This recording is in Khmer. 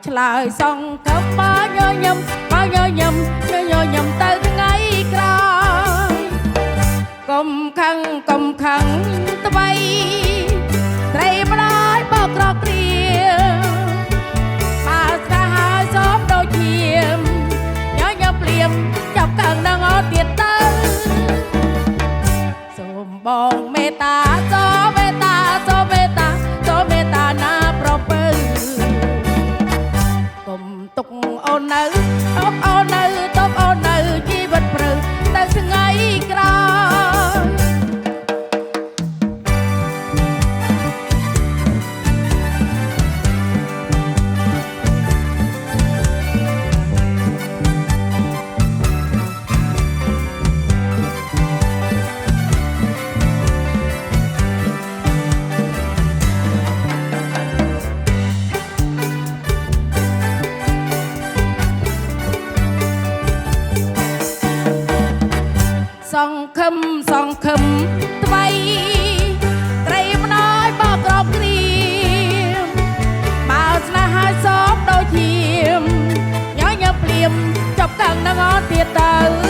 ឆ្លើយសងកឹមមកញញឹមមកញញឹមទៅថ្ងៃក្រោយកុំខឹងថ្មីត្រីម្ដាយបោកក្រគ្រាបើស្ដាហើយសោមដូចជាញញឹមភ្លាមចាប់កឹងនឹងអត់ទៀតទៅសូមបងមេត្តាណាប្រពើកុំទុកអូននៅជីវិតព្រឹងទៅថ្ងៃក្រោយសង្ឃឹមថ្មីត្រីម្ដាយបោកក្រគ្រាបើស្នេហ៍ហើយសោកដូចជាញញឹមភ្លាមចាប់កឹងនឹងអត់ទៀតទៅ